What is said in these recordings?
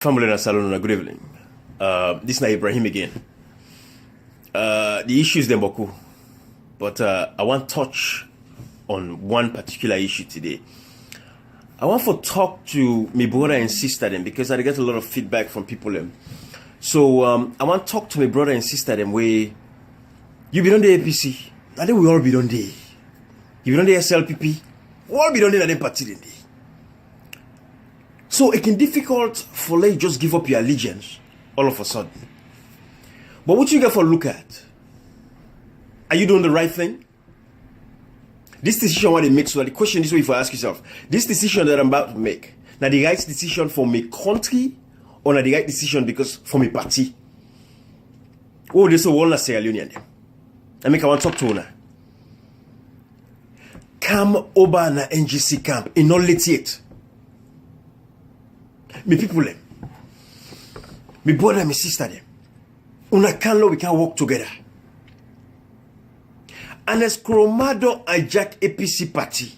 Family and Salon, good evening. This is Ibrahim again. The issue is Demboku, but I want to touch on one particular issue today. I want to talk to my brother and sister them because I get a lot of feedback from people them. So I want to talk to my brother and sister them where you be on the APC. I think we all be on the. You be on the SLPP. We all be on the party then. So it can be difficult for you just give up your allegiance all of a sudden. But what you get for a look at? Are you doing the right thing? This decision what they make, so the question this way if you ask yourself, this decision that I'm about to make, now the right decision for my country or not the right decision because for my party? Oh, this is one Sierra Leonean. I make I want to talk to you now. Come over na NGC camp in not late yet. Me people them, me brother and me sister them, una can we can work together. Ernest Koromado hijack APC party.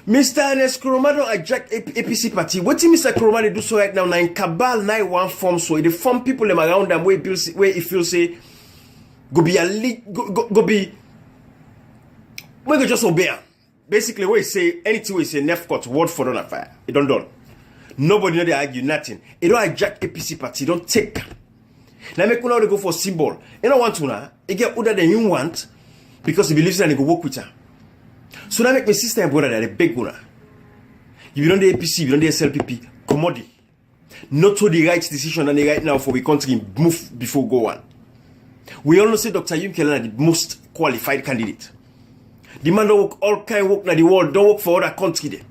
Mr. Ernest Koromado hijack APC party. What did Mr. Koromado do so right now? Now in cabal, now one form so they form people them around them where he feels say go be a go be. We go just obey. Basically, we say anything we say nef cut word for on fire. It don't done. Nobody know they argue nothing. It don't hijack APC party. Don't take. Now make una go for symbol. You don't want to now. You get older than you want because he believes that they go work with her. So now make my sister and brother that they beg una. You don't the APC, you don't the SLPP. Commodity. Not to the right decision and the right now for the country move before go on. We all know say Dr. Yum Kelana the most qualified candidate. The man don't work all kind of work in the world. Don't work for other country there.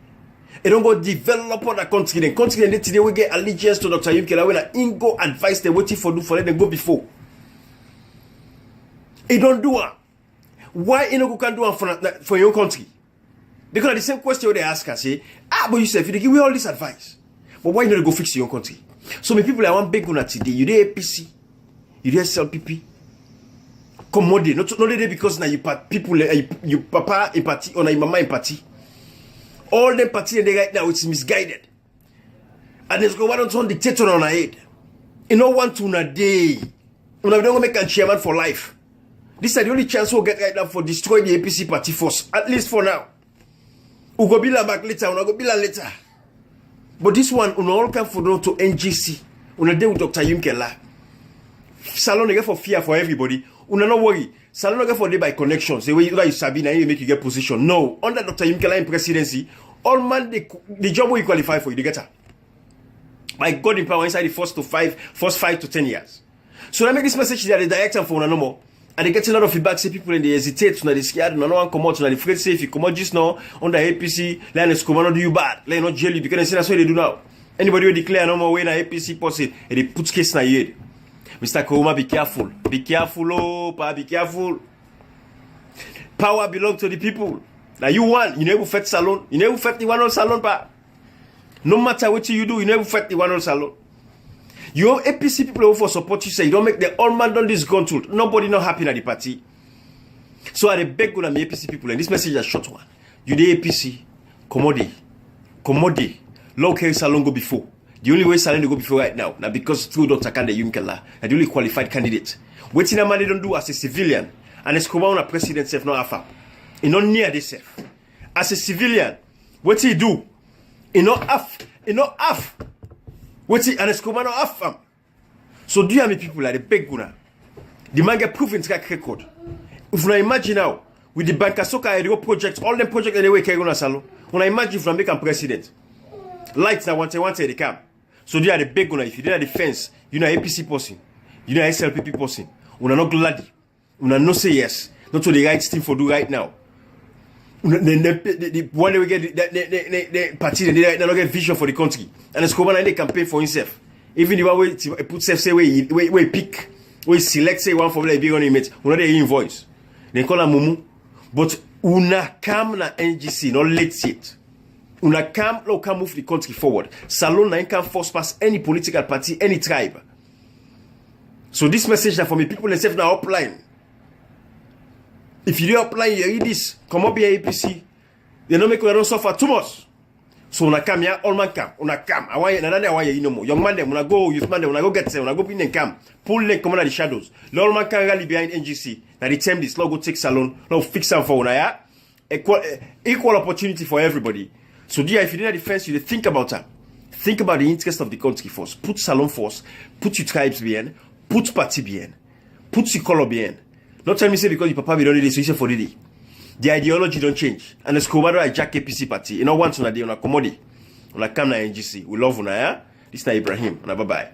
They don't go develop other country then. Country then today we get allegiance to Dr. Yum Kelana when I go advice they waiting for do for let them go before. He don't do it. Why you know can do it for your country? Because the same question they ask us say, but you say if they give you all this advice, but why you not go fix your country? So many people I want big on today. You the APC, you the SLPP. Commodity, not only because now you people you papa in party or your mama in party. All them party and they right now it's misguided. And it's go don't turn dictator on our head. You know want to na day. We don't make a chairman for life. This is the only chance we'll get right now for destroy the APC party force. At least for now. We go bill back later, we go bill later. But this one, we all come for to NGC. We deal with Dr. Yum Kelana. Salon again for fear for everybody. Una no worry. Salon again for day by connections. The way you sabi na you make you get position. No. Under Dr. Yum Kelana in presidency, all man the job will qualify for you. They get her. By God in power inside the first 5 to 10 years. So I make this message that the director for una no more. And they get a lot of feedback. Say people and they hesitate, they scared, no one come out, they afraid say if you come out just now under APC, Ernest Koromado do you bad, let not jail you because they say that's what they do now. Anybody will declare no more way na APC person, and they put case na head. Mr. Koroma, be careful. Be careful, oh, pa, be careful. Power belongs to the people. Now you want, you never fight salon, you never fight the one on salon, pa. No matter what you do, you never fight the one on salon. You have APC people who for support you say you don't make the all man done this gun tool. Nobody not happy at the party. So I beg on the APC people and this message is a short one. You the APC, commodity, local salon go before. The only way salon to go before right now because through Dr. Kande Yum Kelana, the only qualified candidate. Waiting a man they don't do as a civilian and as a president self not after. He not near this self. As a civilian, what he do? He not half. What he and Escobar half. So do you have people like the big guna? The man get proven track record. If you imagine now with the Banka Soka area projects, all them projects anyway carry on a salon. When I imagine if I make a president, lights that want the camp. So do you have the big guna? If you did the fence, you know APC person, you know SLPP person. Una not glad. Una no say yes. Not to the right thing for do right now. The one they will get the party they don't get vision for the country and Escobar and they campaign for himself. Even the one way put self say we pick, we select say one for like big on image, we know they invoice. They call her Mumu. But una come na NGC, not late yet. Una come local move the country forward. Salon na can force past any political party, any tribe. So this message that for me people themselves now upline. If you do apply, you read this, come up here APC, they don't make you don't suffer too much. So una come here, all man come. Una come. I want you no more. Young man them, una go, youth man them, una go get them, una go in and come. Pull link, come out of the shadows. The all man can rally behind NGC. Now the time this, now go take salon, now fix them for una, yeah? Equal opportunity for everybody. So dear, if you need a defense, you think about that. Think about the interest of the country first. Put salon first. Put your tribes bien. Put party bien. Put your color bien. Not tell me say because your papa be done this, so you say for the day. The ideology don't change. And the Scobado hijack APC party. You know, once on a day, on a commodity. On a come na NGC. We love una, yeah? This is Ibrahim. Bye-bye.